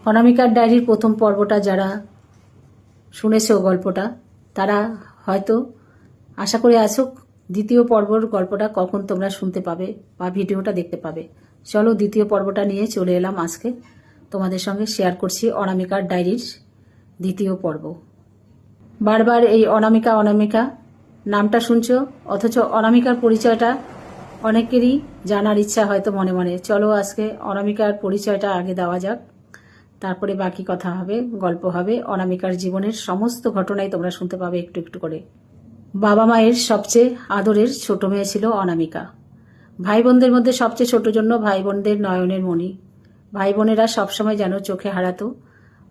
অনামিকার ডায়েরির প্রথম পর্বটা যারা শুনেছো গল্পটা, তারা হয়তো আশা করে আছো দ্বিতীয় পর্বর গল্পটা কখন তোমরা শুনতে পাবে বা ভিডিওটা দেখতে পাবে। চলো দ্বিতীয় পর্বটা নিয়ে চলে এলাম আজকে তোমাদের সঙ্গে শেয়ার করছি অনামিকার ডায়েরির দ্বিতীয় পর্ব। বারবার এই অনামিকা অনামিকা নামটা শুনছো, অথচ অনামিকার পরিচয়টা অনেকেরই জানার ইচ্ছা হয়তো মনে মনে। চলো আজকে অনামিকার পরিচয়টা আগে দেওয়া যাক, তারপরে বাকি কথা হবে, গল্প হবে। অনামিকার জীবনের সমস্ত ঘটনাই তোমরা শুনতে পাবে একটু একটু করে। বাবা মায়ের সবচেয়ে আদরের ছোট মেয়ে ছিল অনামিকা। ভাই বোনদের মধ্যে সবচেয়ে ছোট জন্য ভাই বোনদের নয়নের মণি। ভাই বোনেরা সবসময় যেন চোখে হারাতো,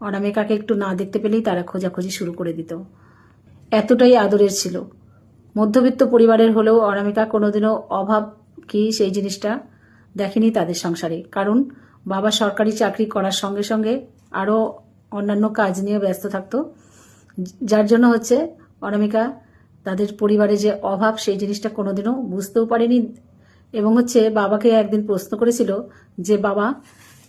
অনামিকাকে একটু না দেখতে পেলেই তারা খোঁজাখুঁজি শুরু করে দিত। এতটাই আদরের ছিল। মধ্যবিত্ত পরিবারের হলেও অনামিকা কোনোদিনও অভাব কি সেই জিনিসটা দেখেনি তাদের সংসারে। কারণ বাবা সরকারি চাকরি করার সঙ্গে সঙ্গে আরও অন্যান্য কাজ নিয়ে ব্যস্ত থাকতো, যার জন্য হচ্ছে অনামিকা তাদের পরিবারে যে অভাব সেই জিনিসটা কোনোদিনও বুঝতেও পারেনি। এবং হচ্ছে বাবাকে একদিন প্রশ্ন করেছিল যে বাবা,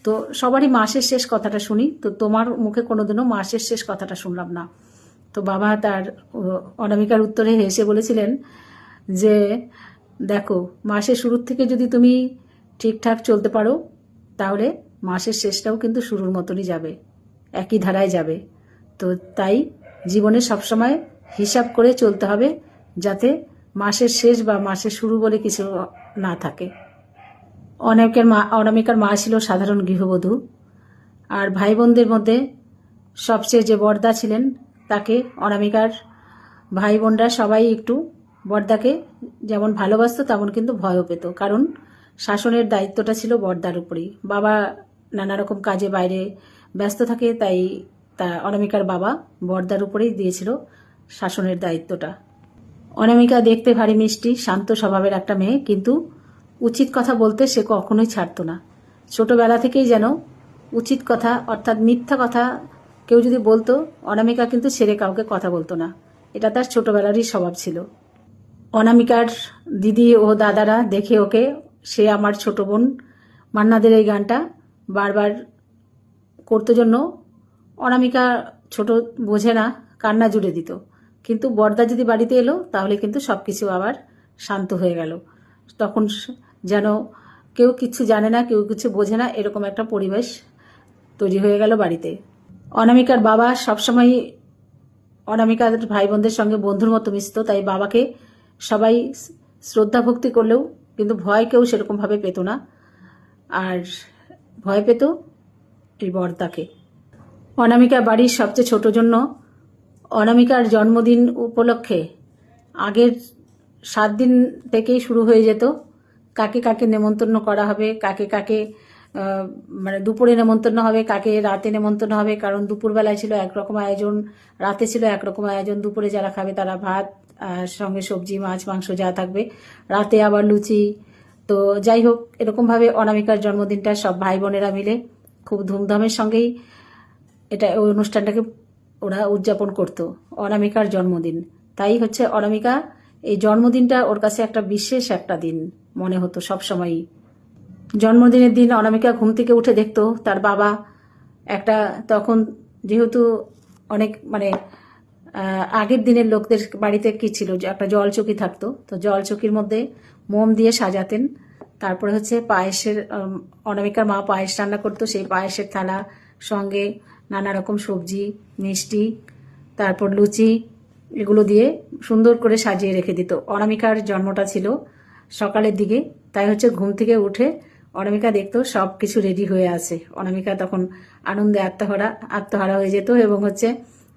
তো সবারই মাসের শেষ কথাটা শুনি, তো তোমার মুখে কোনোদিনও মাসের শেষ কথাটা শুনলাম না। তো বাবা তার অনামিকার উত্তরে হেসে বলেছিলেন যে দেখো, মাসের শুরুর থেকে যদি তুমি ঠিকঠাক চলতে পারো তাহলে মাসের শেষটাও কিন্তু শুরুর মতনই যাবে, একই ধারায় যাবে। তো তাই জীবনে সবসময় হিসাব করে চলতে হবে, যাতে মাসের শেষ বা মাসের শুরু বলে কিছু না থাকে। অনামিকার মা ছিল সাধারণ গৃহবধূ, আর ভাই বোনদের মধ্যে সবচেয়ে যে বড়দা ছিলেন তাকে অনামিকার ভাই বোনরা সবাই একটু বড়দাকে যেমন ভালোবাসতো তেমন কিন্তু ভয়ও পেত। কারণ শাসনের দায়িত্বটা ছিল বড়দার উপরেই। বাবা নানা রকম কাজে বাইরে ব্যস্ত থাকে, তাই অনামিকার বাবা বড়দার উপরেই দিয়েছিল শাসনের দায়িত্বটা। অনামিকা দেখতে ভারী মিষ্টি শান্ত স্বভাবের একটা মেয়ে, কিন্তু উচিত কথা বলতে সে কখনোই ছাড়তো না। ছোটবেলা থেকেই যেন উচিত কথা অর্থাৎ মিথ্যা কথা কেউ যদি বলতো, অনামিকা কিন্তু ছেড়ে কাউকে কথা বলতো না। এটা তার ছোটবেলারই স্বভাব ছিল। অনামিকার দিদি ও দাদারা দেখে ওকে সে আমার ছোট বোন মান্নাদের এই গানটা বারবার করতে জন্য অনামিকা ছোট বোঝে না, কান্না জুড়ে দিত। কিন্তু বড়দা যদি বাড়িতে এলো তাহলে কিন্তু সব কিছু আবার শান্ত হয়ে গেল। তখন যেন কেউ কিছু জানে না, কেউ কিছু বোঝে না, এরকম একটা পরিবেশ তৈরি হয়ে গেল বাড়িতে। অনামিকার বাবা সবসময় অনামিকার ভাই বোনদের সঙ্গে বন্ধুর মতো মিশত, তাই বাবাকে সবাই শ্রদ্ধা ভক্তি করলেও কিন্তু ভয় কেউ সেরকমভাবে পেত না, আর ভয় পেত এই বড়দাকে। অনামিকা বাড়ির সবচেয়ে ছোট জন্য অনামিকার জন্মদিন উপলক্ষে আগের 7 দিন থেকেই শুরু হয়ে যেত কাকে কাকে নেমন্তন্ন করা হবে, কাকে কাকে মানে দুপুরে নেমন্তন্ন হবে, কাকে রাতে নেমন্তন্ন হবে। কারণ দুপুরবেলায় ছিল একরকম আয়োজন, রাতে ছিল একরকম আয়োজন। দুপুরে যারা খাবে তারা ভাত সঙ্গে সবজি মাছ মাংস যা থাকবে, রাতে আবার লুচি। তো যাই হোক, এরকমভাবে অনামিকার জন্মদিনটা সব ভাই বোনেরা মিলে খুব ধুমধামের সঙ্গেই ওই অনুষ্ঠানটাকে ওরা উদযাপন করত, অনামিকার জন্মদিন। তাই হচ্ছে অনামিকা এই জন্মদিনটা ওর কাছে একটা বিশেষ একটা দিন মনে হতো সবসময়ই। জন্মদিনের দিন অনামিকা ঘুম থেকে উঠে দেখতো তার বাবা একটা, তখন যেহেতু অনেক মানে আগের দিনের লোকদের বাড়িতে কি ছিল যে একটা জলচৌকি থাকতো, তো জলচৌকির মধ্যে মোম দিয়ে সাজাতেন। তারপরে হচ্ছে পায়েসের, অনামিকার মা পায়েস রান্না করতো, সেই পায়েসের থালা সঙ্গে নানা রকম সবজি মিষ্টি তারপর লুচি এগুলো দিয়ে সুন্দর করে সাজিয়ে রেখে দিত। অনামিকার জন্মটা ছিল সকালের দিকে, তাই হচ্ছে ঘুম থেকে উঠে অনামিকা দেখতো সব কিছু রেডি হয়ে আছে। অনামিকা তখন আনন্দে আত্মহারা হয়ে যেত এবং হচ্ছে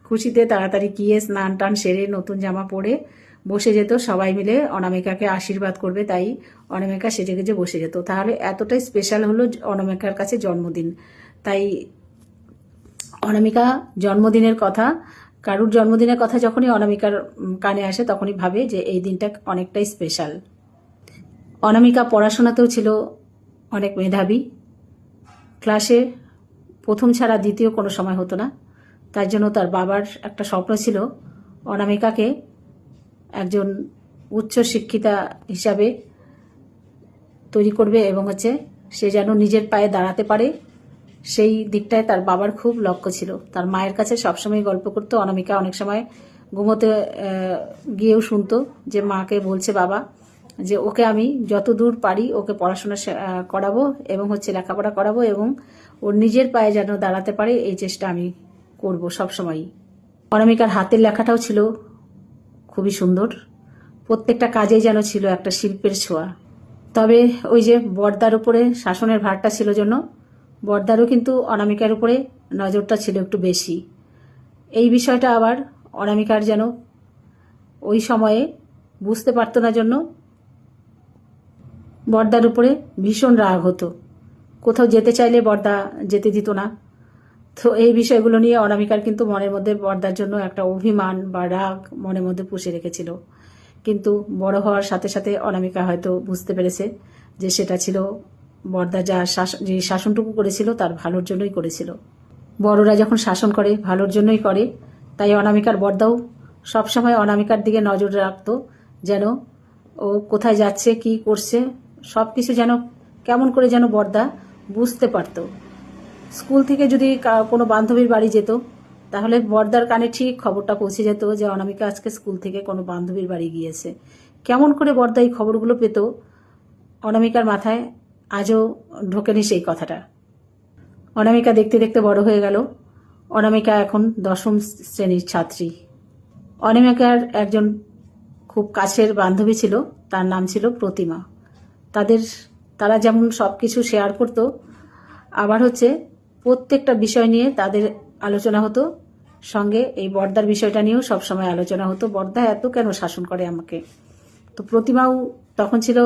খুশিতে তাড়াতাড়ি গিয়ে স্নান টান সেরে নতুন জামা পরে বসে যেত, সবাই মিলে অনামিকাকে আশীর্বাদ করবে। তাই অনামিকা সেজে গুজে বসে যেত। তাহলে এতটাই স্পেশাল হলো অনামিকার কাছে জন্মদিন। তাই অনামিকা জন্মদিনের কথা, কারুর জন্মদিনের কথা যখনই অনামিকার কানে আসে তখনই ভাবে যে এই দিনটা অনেকটাই স্পেশাল। অনামিকা পড়াশোনাতেও ছিল অনেক মেধাবী। ক্লাসে প্রথম ছাড়া দ্বিতীয় কোনো সময় হতো না। তার জন্য তার বাবার একটা স্বপ্ন ছিল অনামিকাকে একজন উচ্চ শিক্ষিতা হিসাবে তৈরি করবে এবং হচ্ছে সে যেন নিজের পায়ে দাঁড়াতে পারে সেই দিকটায় তার বাবার খুব লক্ষ্য ছিল। তার মায়ের কাছে সবসময় গল্প করতো। অনামিকা অনেক সময় ঘুমোতে গিয়েও শুনতো যে মাকে বলছে বাবা যে ওকে আমি যত দূর পারি ওকে পড়াশোনা করাবো এবং লেখাপড়া করাবো এবং ওর নিজের পায়ে যেন দাঁড়াতে পারে এই চেষ্টা আমি করব সবসময়ই। অনামিকার হাতের লেখাটাও ছিল খুবই সুন্দর, প্রত্যেকটা কাজেই যেন ছিল একটা শিল্পের ছোঁয়া। তবে ওই যে বড়দার উপরে শাসনের ভারটা ছিল জন্য বড়দারও কিন্তু অনামিকার উপরে নজরটা ছিল একটু বেশি। এই বিষয়টা আবার অনামিকার যেন ওই সময়ে বুঝতে পারতো না জন্য বড়দার উপরে ভীষণ রাগ হতো। কোথাও যেতে চাইলে বড়দা যেতে দিত না। তো এই বিষয়গুলো নিয়ে অনামিকার কিন্তু মনের মধ্যে বড়দার জন্য একটা অভিমান বা রাগ মনের মধ্যে পুষে রেখেছিল। কিন্তু বড় হওয়ার সাথে সাথে অনামিকা হয়তো বুঝতে পেরেছে যে সেটা ছিল বড়দা যে শাসনটুকু করেছিল তার ভালোর জন্যই করেছিল। বড়রা যখন শাসন করে ভালোর জন্যই করে, তাই অনামিকার বড়দাও সবসময় অনামিকার দিকে নজর রাখতো যেন ও কোথায় যাচ্ছে কি করছে সব কিছু যেন কেমন করে যেন বড়দা বুঝতে পারতো। স্কুল থেকে যদি কোনো বান্ধবীর বাড়ি যেত তাহলে বড়দার কানে ঠিক খবরটা পৌঁছে যেত যে অনামিকা আজকে স্কুল থেকে কোনো বান্ধবীর বাড়ি গিয়েছে। কেমন করে বড়দা এই খবরগুলো পেত অনামিকার মাথায় আজও ঢোকেনি সেই কথাটা। অনামিকা দেখতে দেখতে বড় হয়ে গেল। অনামিকা এখন 10ম শ্রেণীর ছাত্রী। অনামিকার একজন খুব কাছের বান্ধবী ছিল, তার নাম ছিল প্রতিমা। তারা যেমন সব কিছু শেয়ার করতো, আবার প্রত্যেকটা বিষয় নিয়ে তাদের আলোচনা হতো। সঙ্গে এই বড়দার বিষয়টা নিয়েও সবসময় আলোচনা হতো, বড়দা এত কেন শাসন করে আমাকে। তো প্রতিমাও তখন ছিল,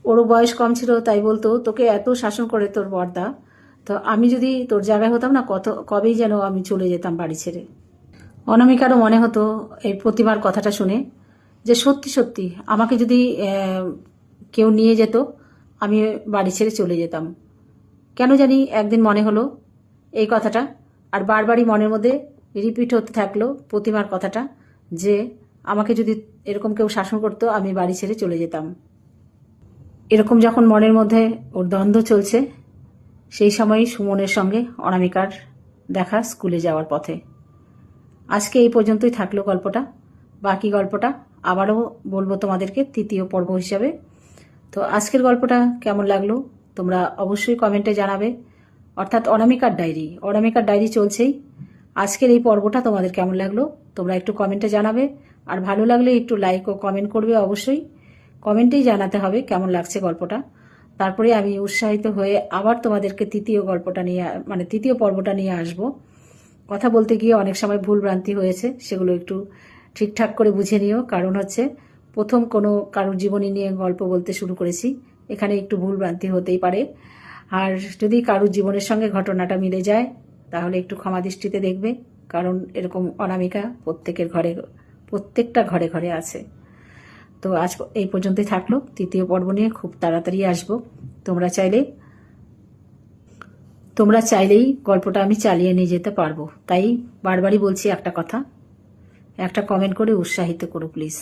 ওরও বয়স কম ছিল, তাই বলতো তোকে এত শাসন করে তোর বড়দা, তো আমি যদি তোর জায়গায় হতাম না কবেই যেন আমি চলে যেতাম বাড়ি ছেড়ে। অনামিকারও মনে হতো এই প্রতিমার কথাটা শুনে যে সত্যি সত্যি আমাকে যদি কেউ নিয়ে যেত আমি বাড়ি ছেড়ে চলে যেতাম। কেন জানি একদিন মনে হলো এই কথাটা, আর বারবারই মনের মধ্যে রিপিট হতে থাকলো প্রতিমার কথাটা যে আমাকে যদি এরকম কেউ শাসন করতো আমি বাড়ি ছেড়ে চলে যেতাম। এরকম যখন মনের মধ্যে ওর দ্বন্দ্ব চলছে, সেই সময়ই সুমনের সঙ্গে অনামিকার দেখা স্কুলে যাওয়ার পথে। আজকে এই পর্যন্তই থাকলো গল্পটা। বাকি গল্পটা আবারও বলবো তোমাদেরকে 3য় পর্ব হিসাবে। তো আজকের গল্পটা কেমন লাগলো তোমরা অবশ্যই কমেন্টে জানাবে। অর্থাৎ অনামিকার ডায়েরি চলছেই। আজকের এই পর্বটা তোমাদের কেমন লাগলো তোমরা একটু কমেন্টে জানাবে। আর ভালো লাগলে একটু লাইক ও কমেন্ট করবে, অবশ্যই কমেন্টেই জানাতে হবে কেমন লাগছে গল্পটা। তারপরে আমি উৎসাহিত হয়ে আবার তোমাদেরকে 3য় পর্বটা নিয়ে আসবো। কথা বলতে গিয়ে অনেক সময় ভুল ভ্রান্তি হয়েছে, সেগুলো একটু ঠিকঠাক করে বুঝে নিও। কারণ প্রথম কোনো কারোর জীবনী নিয়ে গল্প বলতে শুরু করেছি, এখানে একটু ভুল ভ্রান্তি হতেই পারে। আর যদি কারোর জীবনের সঙ্গে ঘটনাটা মিলে যায় তাহলে একটু ক্ষমা দৃষ্টিতে দেখবে, কারণ এরকম অনামিকা প্রত্যেকটা ঘরে ঘরে আছে। তো আজ এই পর্যন্তই থাকলো। 3য় পর্ব নিয়ে খুব তাড়াতাড়ি আসবো। তোমরা চাইলেই গল্পটা আমি চালিয়ে নিয়ে যেতে পারবো। তাই বারবারই বলছি একটা কথা, একটা কমেন্ট করে উৎসাহিত করো প্লিজ।